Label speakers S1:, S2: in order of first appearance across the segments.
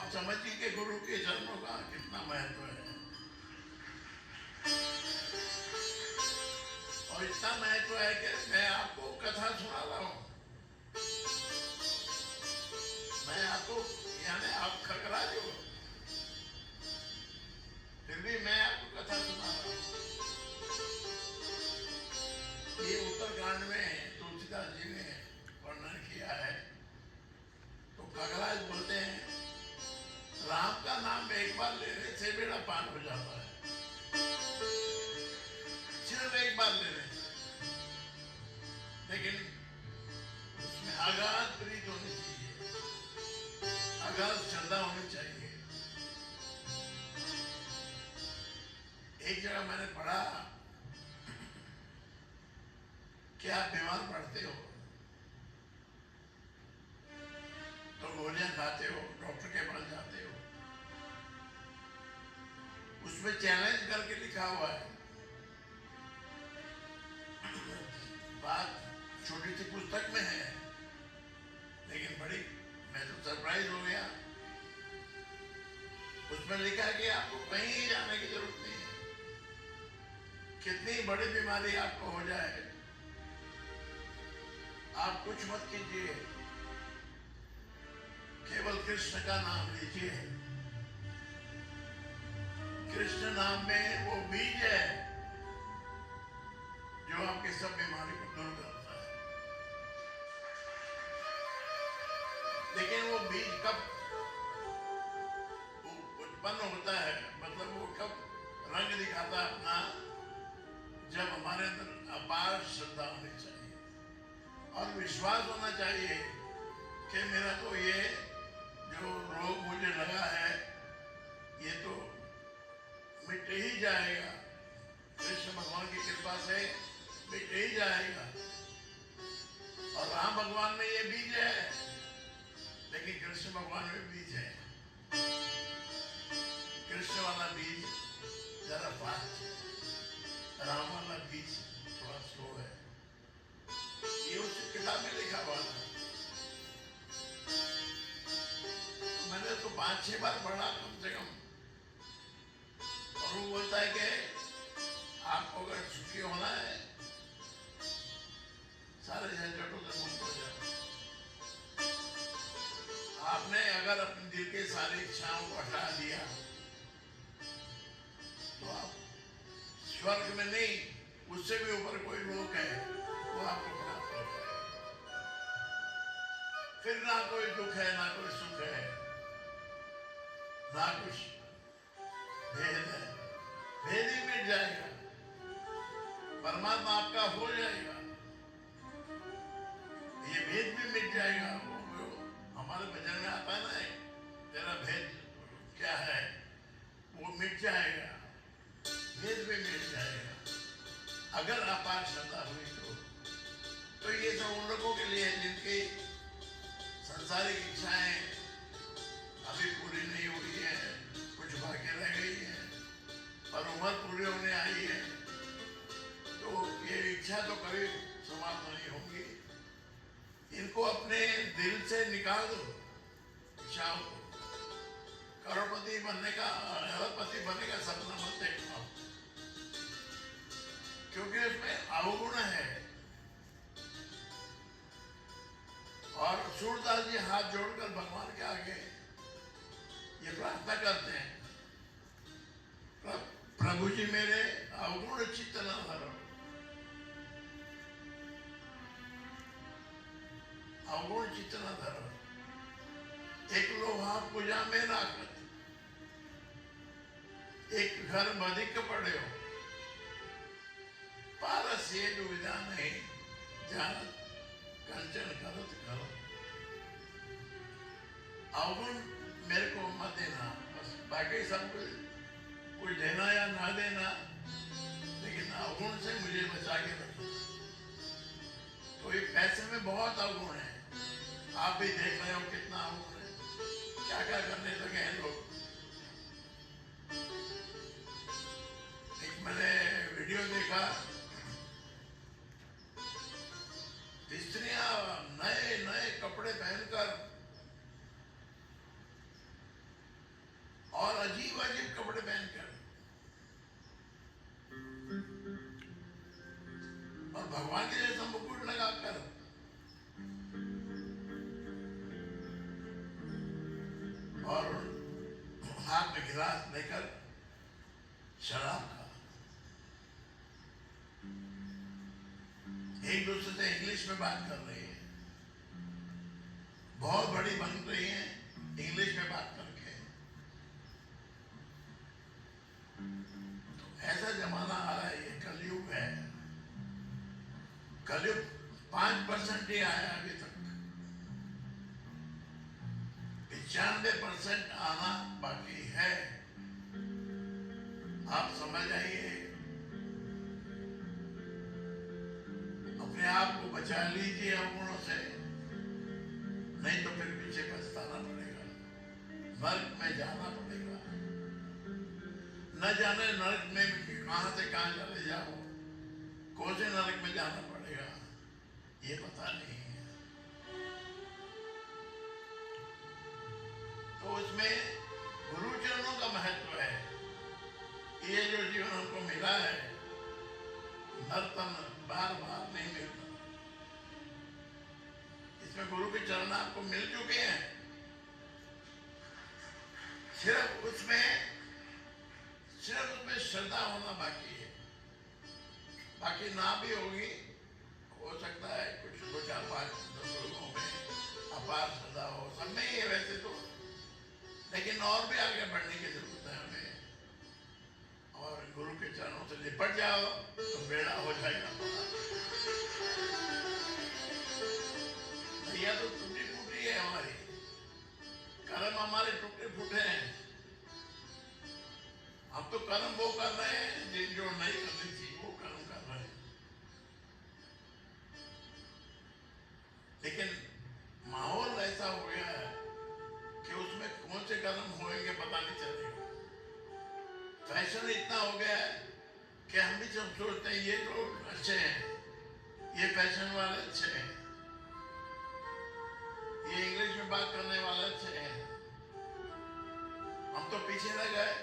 S1: आप समझिए कि गुरु के चरणों का कितना महत्व है। और इतना महत्व है कि मैं आपको कथा सुना रहा हूं। मैं आपको, यानी आप खगराज हो, फिर भी मैं आपको कथा सुना रहा हूं। ये उत्तरकांड में तुलसीदास जी ने वर्णन किया है। तो खगराज बोलते हैं, राम का नाम एक बार लेने से बेड़ा पार हो जाता है, सिर्फ एक बार लेने से। लेकिन उसमें अगाध प्रीत होनी चाहिए, अगाध श्रद्धा होनी चाहिए। एक जगह मैंने पढ़ा कि आप बीमार पड़ते हो तो गोलियां खाते हो, डॉक्टर के पास जाते हो, उसमें चैलेंज करके लिखा हुआ है। बात छोटी सी पुस्तक में है, लेकिन बड़ी, मैं तो सरप्राइज हो गया। उसमें लिखा है कि आपको कहीं जाने की जरूरत नहीं है, कितनी बड़ी बीमारी आपको हो जाए, आप कुछ मत कीजिए, केवल कृष्ण का नाम लीजिए। कृष्ण नाम में वो बीज है जो आपके सब बीमारी को दूर करता है। लेकिन वो बीज कब उत्पन्न होता है, मतलब वो कब रंग दिखाता है अपना, जब हमारे अंदर अपार श्रद्धा होनी चाहिए और विश्वास होना चाहिए कि मेरा तो ये जो रोग मुझे लगा है ये तो मिट ही जाएगा, कृष्ण भगवान की कृपा से मिट ही जाएगा। और राम भगवान में ये बीज है, लेकिन कृष्ण भगवान में बीज है। कृष्ण वाला बीज जरा फास्ट है, राम वाला बीज थोड़ा स्लो है। ये उस किताब में लिखा हुआ था। तो मैंने तो 5-6 बार पढ़ा कम से कम। और वो बोलता है कि आपको अगर सुखी होना है, सारे झंझटों से मुक्त हो जाओ। आपने अगर अपने दिल के सारी इच्छाओं को हटा दिया तो आप स्वर्ग में नहीं, उससे भी ऊपर कोई लोक है, वो आपको प्राप्त हो जाएगा। फिर ना कोई दुख है, ना कोई सुख है, ना कुछ भेद है, भेद ही मिट जाएगा, परमात्मा आपका हो जाएगा, ये भेद भी मिट जाएगा। वो हमारे भजन में आता है ना, तेरा भेद क्या है, वो मिट जाएगा, भेद भी मिट जाएगा अगर अपार श्रद्धा हुई तो ये सब उन लोगों के लिए जिनकी सांसारिक इच्छाएं अभी पूरी नहीं हुई है, कुछ बाकी रह गई है और उम्र पूरी होने आई है, तो ये इच्छा तो कभी समाप्त नहीं होगी। इनको अपने दिल से निकाल दो इच्छाओं को। करोड़पति बनने का, अरबपति बनने का सपना मत देखो, क्योंकि उसमें अवगुण है। और सूरदास जी हाथ जोड़कर भगवान के आगे ये प्रार्थना करते हैं, प्रभु जी मेरे अवगुण चित्त न धरो, अवगुण चित्त न धरो, एक लोहा पूजा में राखत, एक घर बधिक पड़े हो, पारस ये दुविधा नहीं, जानत कंचन करत करो। अवगुण मेरे को मत देना, बस बाकी सब कुछ देना या ना देना, लेकिन अवगुण से मुझे बचा के रखो। तो ये पैसे में बहुत अवगुण है, आप भी देख रहे हो कितना अवगुण है, क्या क्या करने लगे हैं लोग। एक मैंने वीडियो देखा, स्त्रियां नए नए कपड़े पहनकर अजीब अजीब कपड़े पहनकर, और भगवान के जैसा मुकुट लगाकर, और हाथ में गिलास लेकर शराब का, एक दूसरे से इंग्लिश में बात कर रही है, बहुत बड़ी बन रही है इंग्लिश में बात करके। तो ऐसा जमाना आ रहा है, ये कलयुग है। कलयुग 5% ही आया अभी तक, 95% आना बाकी है। आप समझ आइए, अपने आप को बचा लीजिए अवगुणों से, नहीं तो फिर पीछे पछताना पड़ेगा, नरक में जाना पड़ेगा। न जाने नरक में कहां से कहां चले जाओ, कौन से नरक में जाना पड़ेगा ये पता नहीं है। तो उसमें गुरुचरणों का महत्व है। ये जो जीवन हमको मिला है, नर्तन बार बार नहीं मिलता। इसमें गुरु के चरण आपको मिल चुके हैं, सिर्फ उसमें श्रद्धा होना बाकी है। बाकी ना भी होगी, हो सकता है कुछ 2, 4, 5, 10 लोगों में अपार श्रद्धा हो, सब में ही है वैसे तो, लेकिन और भी आगे बढ़ने की जरूरत है हमें। और गुरु के चरणों से लिपट जाओ तो बेड़ा हो जाएगा। भैया तो टूटी फूटी है हमारी, कर्म हमारे टूटे फूटे हैं। हम तो कर्म वो कर रहे हैं जिन जो नहीं करनी चाहिए, वो कर्म कर रहे हैं। लेकिन माहौल ऐसा हो गया है कि उसमें कौन से कर्म होंगे पता नहीं चलेगा। फैशन इतना हो गया है कि हम भी सब सोचते हैं ये लोग अच्छे हैं, ये फैशन वाले अच्छे हैं, ये इंग्लिश में बात करने वाले अच्छे हैं। हम तो पीछे रह गए,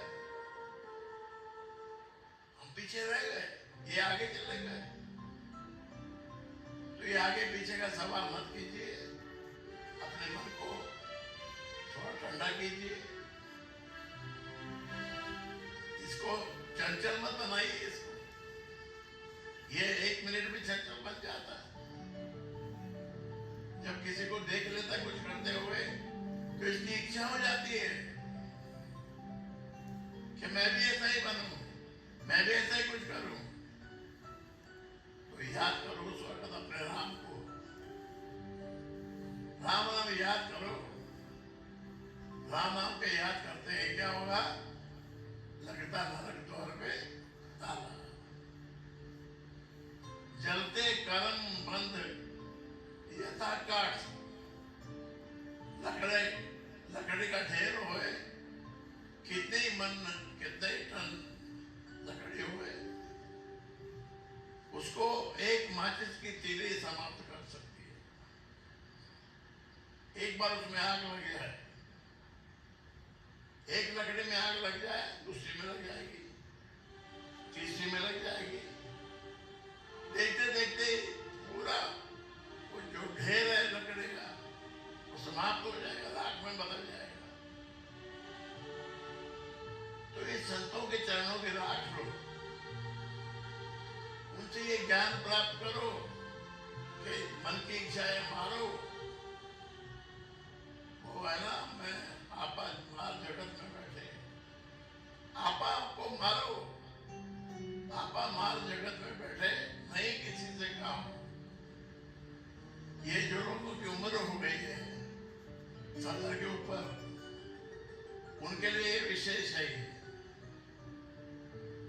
S1: ये आगे चले गए। तो ये आगे पीछे का सवाल मत कीजिए, अपने मन को थोड़ा ठंडा कीजिए, इसको चंचल मत बनाइए। इसको ये 1 मिनट में चंचल बन जाता है। जब किसी को देख लेता है कुछ करते हुए, तो इसकी इच्छा हो जाती है कि मैं भी ऐसा ही बनूं, मैं भी ऐसा ही कुछ करूं। तो याद करो उस वक्त अपने राम को, राम नाम याद करो। राम नाम के याद करते हैं क्या होगा? लगता नरक द्वार पे ताला, जलते कर्म बंद यथा काठ। लकड़ी का ढेर होए, कितने मन कितने टन लकड़ी हुए, उसको एक माचिस की तीली समाप्त कर सकती है। एक बार उसमें आग लग जाए, एक लकड़ी में आग लग जाए, दूसरी में लग जाएगी, तीसरी में लग जाएगी। देखते देखते पूरा वो जो ढेर है लकड़ी का वो समाप्त हो जाएगा, राख में बदल जाएगा। तो ये संतों के चरणों की राख लो, उनसे ये ज्ञान प्राप्त करो कि मन की इच्छाएं मारो। वो है ना, मैं आपा मार जगत में बैठे, आपा को मारो, आपा मार जगत में बैठे, नहीं किसी से काम। ये जो लोगों की उम्र हो गई है 70 के ऊपर, उनके लिए विशेष है ये।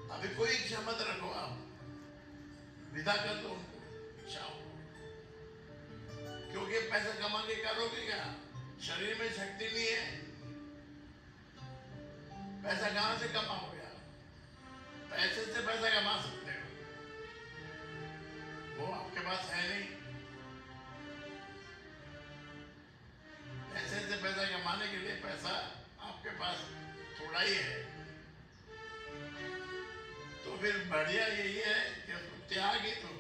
S1: अभी कोई इच्छा मत रखो, आप विदा कर दो उनको इच्छाओं को, क्योंकि पैसा कमा के करोगे क्या? शरीर में शक्ति नहीं है, पैसा कहां से कमाओगे आप? पैसे से पैसा कमा सकते हो, वो आपके पास है नहीं। पैसे से पैसा कमाने के लिए पैसा आपके पास थोड़ा पढ़ाई है, तो फिर बढ़िया यही है कि उसको त्याग ही दो।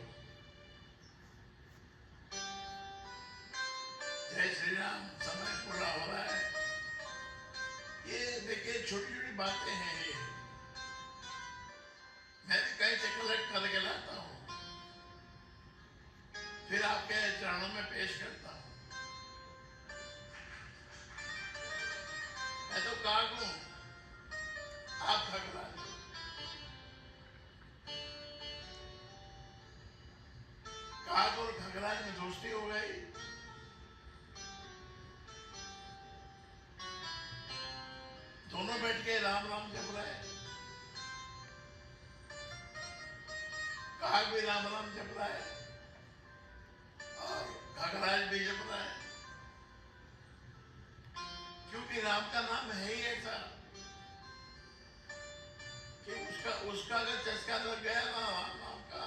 S1: जय श्री राम। समय पूरा हो रहा है। ये देखिए छोटी छोटी बातें हैं ये, मैं भी कहीं से कलेक्ट करके लाता हूँ, फिर आपके चरणों में पेश करता हूँ। मैं तो काग हूँ, आप खगराज। काग और खगराज में दोस्ती हो गई। दोनों बैठ के राम राम जप रहे। काग भी राम राम जप रहा है और खगराज भी जप रहा है, क्योंकि राम का नाम है ही ऐसा कि उसका अगर चस्का लग गया ना राम का,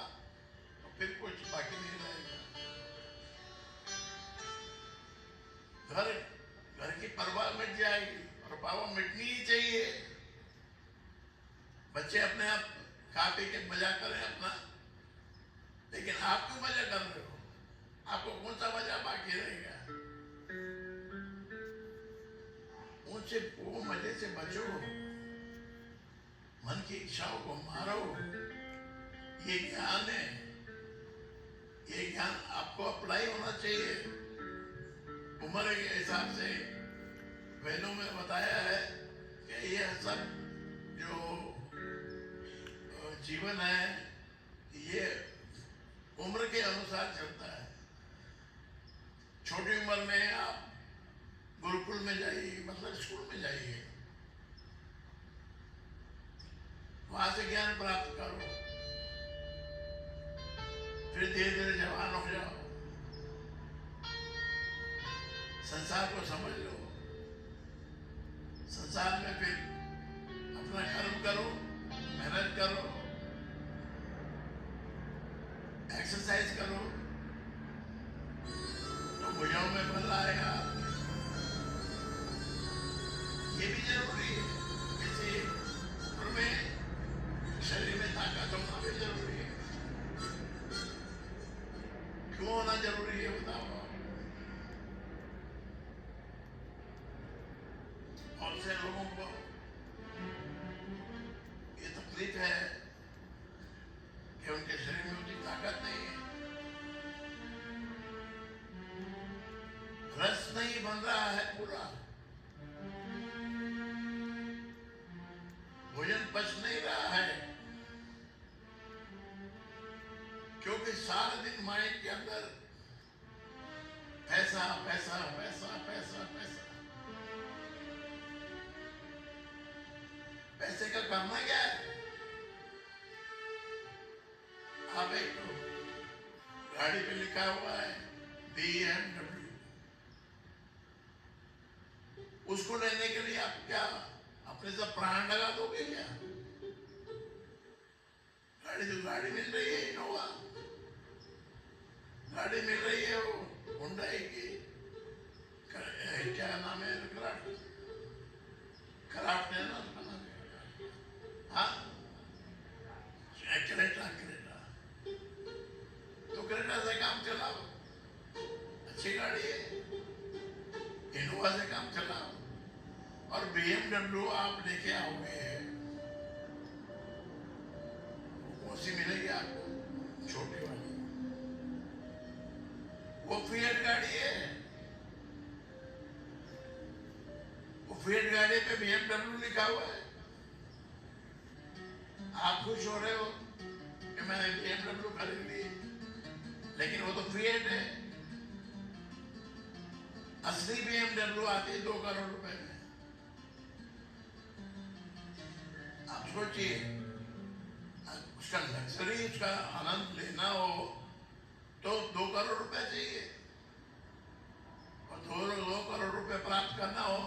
S1: तो फिर कुछ बाकी नहीं रहेगा। घर की परवाह मिट जाएगी, परवाह मिटनी ही चाहिए। बच्चे अपने आप खा पी के मजा करें अपना, लेकिन आप क्यों मजा कर रहे हो? आपको कौन सा मजा बाकी रहेगा? उनसे वो मजे से बचो, मन की इच्छाओं को मारो। ये ज्ञान है, ये ज्ञान आपको अप्लाई होना चाहिए उम्र के हिसाब से। वेदों में बताया है कि यह सब जो जीवन है ये उम्र के अनुसार चलता है। छोटी उम्र में आप गुरुकुल में जाइए, मतलब स्कूल में जाइए, वहां से ज्ञान प्राप्त करो, फिर धीरे धीरे जवान हो जाओ, संसार को समझ लो, संसार में फिर अपना कर्म करो, मेहनत करो, एक्सरसाइज करो, तो भुजाओं में बल आएगा। ये भी जरूरी है, किसी उम्र में शरीर में ताकत होना भी जरूरी है। क्यों होना जरूरी है बताओ? बहुत से लोगों को ये तकलीफ है कि उनके शरीर में उतनी ताकत नहीं है, रस नहीं बन रहा है पूरा, भोजन पच नहीं रहा है, क्योंकि सारा दिन माइंड के अंदर पैसा पैसा पैसा पैसा पैसा। पैसे का करना क्या है? आप एक तो गाड़ी पे लिखा हुआ है BMW, उसको लेने के लिए आप क्या अपने सब प्राण लगा दोगे क्या? गाड़ी मिल रही है, इनोवा गाड़ी मिल रही है, वो हुंडई की क्या नाम है, क्राफ्ट है ना उसका नाम, हाँ क्रेटा। तो क्रेटा से काम चलाओ, अच्छी गाड़ी है, इनोवा से काम चलाओ। और BMW आप लेके आओगे, कौन सी मिलेगी आपको? छोटी वाली, वो फिएट गाड़ी है, वो फिएट गाड़ी पे BMW लिखा हुआ है। आप खुश हो रहे हो कि मैंने BMW खरीद ली, लेकिन वो तो फिएट है। असली BMW आती है 2 करोड़ रुपए में। आप सोचिए, उसका लग्जरी, उसका आनंद लेना हो तो 2 करोड़ रुपए चाहिए, और 2 करोड़ रुपए प्राप्त करना हो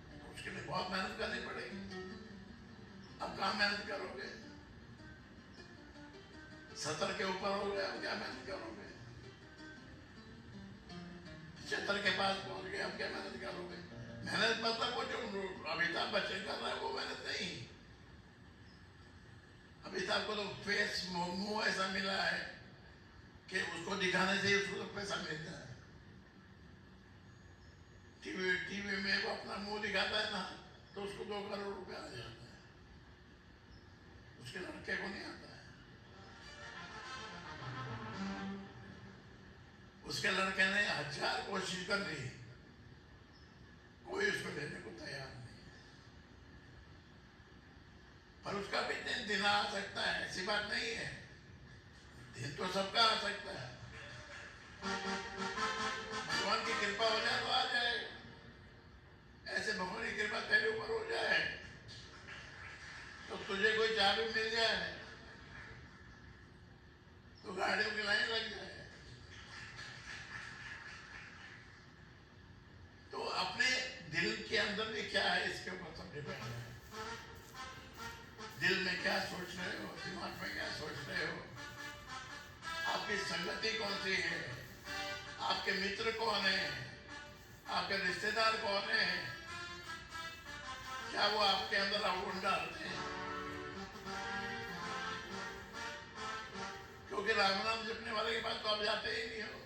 S1: तो उसके लिए बहुत मेहनत करनी पड़ेगी। अब कहाँ मेहनत करोगे? 70 के ऊपर हो गया, अब क्या मेहनत करोगे? 75 के पास पहुंच गए, अब क्या मेहनत करोगे? मेहनत मतलब वो जो अमिताभ अमिताभ बच्चन कर रहा है वो मेहनत नहीं। अमिताभ को तो फेस मुंह ऐसा मिला है कि उसको दिखाने से उसको तो पैसा मिलता है। टीवी में वो अपना मुंह दिखाता है ना तो उसको 2 करोड़ रुपया आ जाता है, उसके लड़के को नहीं आता है। उसके लड़के ने 1000 कोशिश कर ली, कोई उसको लेने को तैयार नहीं। पर उसका भी दिन आ सकता है, ऐसी बात नहीं है, दिन तो सबका आ सकता है। भगवान की कृपा हो जाए तो आ जाएगा। ऐसे भगवान की कृपा तेरे ऊपर हो जाए तो तुझे कोई चाबी मिल जाए तो गाड़ियों की लाइन लग जाए। तो अपने दिल के अंदर में क्या है इसके ऊपर सब डिपेंड है। दिल में क्या सोच रहे हो, दिमाग में क्या सोच रहे हो, आपकी संगति कौन सी है, आपके मित्र कौन है, आपके रिश्तेदार कौन है, क्या वो आपके अंदर अवगुण डालते हैं। क्योंकि राम नाम जपने वाले के पास तो आप जाते ही नहीं हो।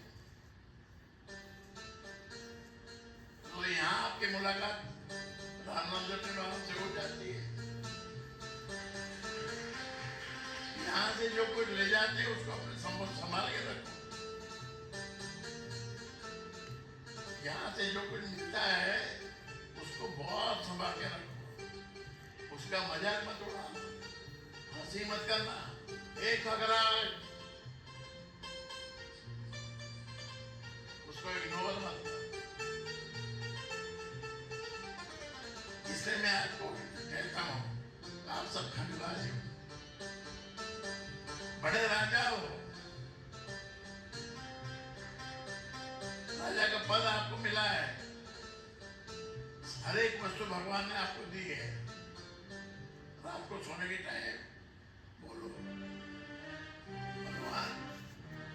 S1: तो यहाँ आपकी मुलाकात राम नाम जपने वालों से हो जाती है। यहाँ से जो कुछ ले जाते हैं उसको अपने संभाल के रखो। यहाँ से जो कुछ मिलता है उसको बहुत संभाल के रखो, उसका मजाक मत उड़ाना, हंसी मत करना, एक खगराट उसको इग्नोर मत करना। इसलिए मैं आपको कहता हूँ आप सब खंडवासी हो, बड़े राजा हो, राजा का पद आपको मिला है, हर एक वस्तु भगवान ने आपको दी है। रात को सोने के टाइम बोलो भगवान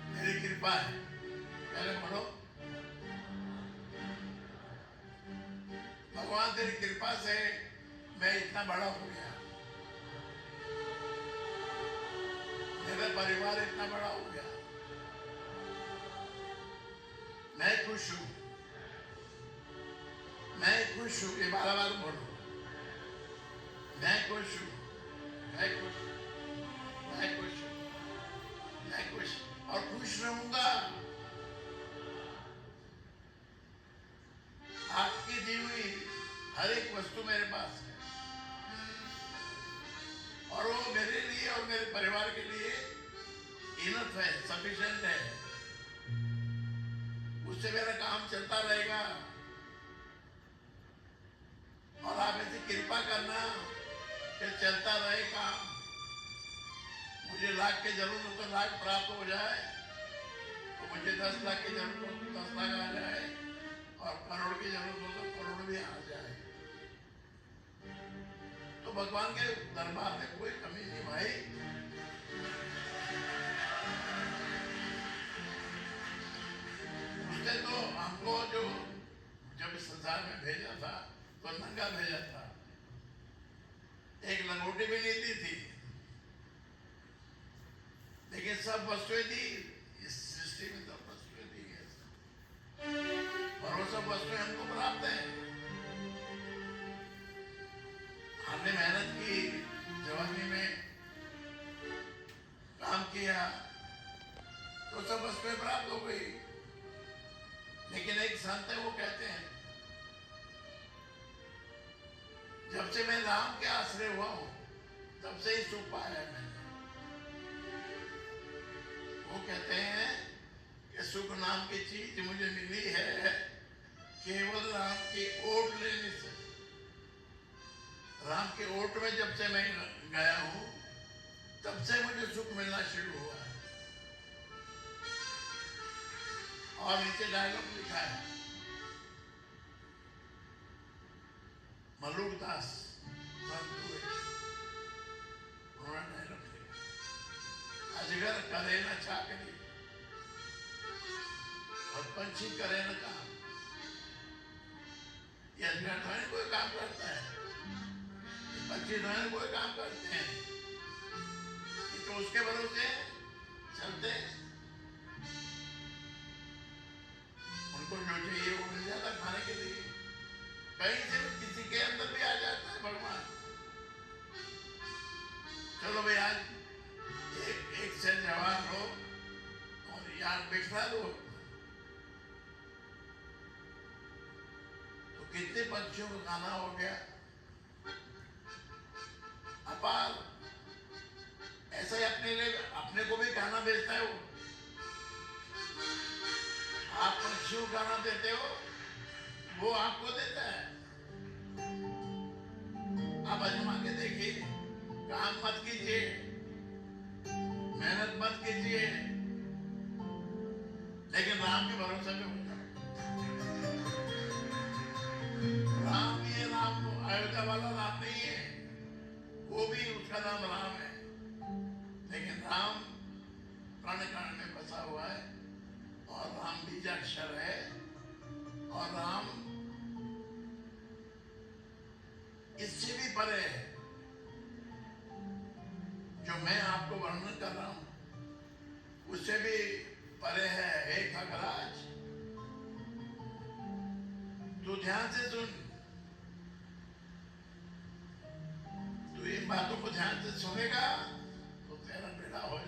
S1: मेरी कृपा है, पहले बोलो भगवान तेरी कृपा से मैं इतना बड़ा हो गया, मेरा परिवार इतना बड़ा हो गया, मैं खुश हूं, मैं खुश हूं। ये बार-बार बोलो, मैं खुश हूं, मैं खुश, मैं खुश, मैं खुश और खुश रहूंगा। आपकी दी हुई हर एक वस्तु मेरे पास है और वो मेरे लिए और मेरे परिवार के लिए इनफ है, सफिशिएंट है। उससे मेरा काम चलता रहेगा और आप ऐसी कृपा करना कि चलता रहे काम। मुझे लाख की जरूरत हो तो लाख प्राप्त हो जाए, तो मुझे 10 लाख की जरूरत हो तो 10 लाख आ जाए और करोड़ की जरूरत हो तो करोड़ भी आ जाए। तो भगवान के दरबार में कोई कमी नहीं भाई। उसने तो हमको जो जब इस संसार में भेजा था तो नंगा भेजा था, एक लंगोटी भी नहीं दी थी, लेकिन सब वस्तुएं दी। इस सृष्टि में सब वस्तुएं दी है और वो सब वस्तुएं हमको प्राप्त है। हमने मेहनत की, जवानी में काम किया तो सब वस्तुएं प्राप्त हो गई। लेकिन एक संत है वो कहते हैं जब से मैं राम के आश्रय हुआ हूं तब से ही सुख पाया है मैंने। वो कहते हैं कि सुख नाम की चीज मुझे मिली है केवल राम की ओट लेने से। राम के ओट में जब से मैं गया हूं तब से मुझे सुख मिलना शुरू हुआ है। और नीचे डायलॉग लिखा है, मलुक दास उन्होंने डायलॉग लिखा, अजगर करे न चाकरी और पंछी करे न काम। ये अजगर थोड़ी कोई काम करता है, वंचित होने कोई काम करते हैं कि तो उसके भरोसे चलते हैं। उनको जो चाहिए वो मिल जाता खाने के लिए, कहीं से भी किसी के अंदर भी आ जाता है भगवान। चलो भाई आज एक से जवाब लो और याद बिठा दो, तो कितने पक्षियों को खाना हो गया, अपार। ऐसा ही अपने लिए अपने को भी खाना भेजता है वो। आप पक्षियों को खाना देते हो, वो आपको देता है। आप आजमा के देखिए, काम मत कीजिए, मेहनत मत कीजिए, लेकिन राम के भरोसे पे हो जाओ। राम, ये राम अयोध्या वाला राम नहीं है, वो भी उसका नाम राम है, लेकिन राम कण कण में बसा हुआ है, और राम बीजाक्षर है, और राम इससे भी परे है। जो मैं आपको वर्णन कर रहा हूं उससे भी परे है। हे खगराज, तू ध्यान से सुन, तू इन बातों को ध्यान से सुनेगा तो तेरा बेड़ा हो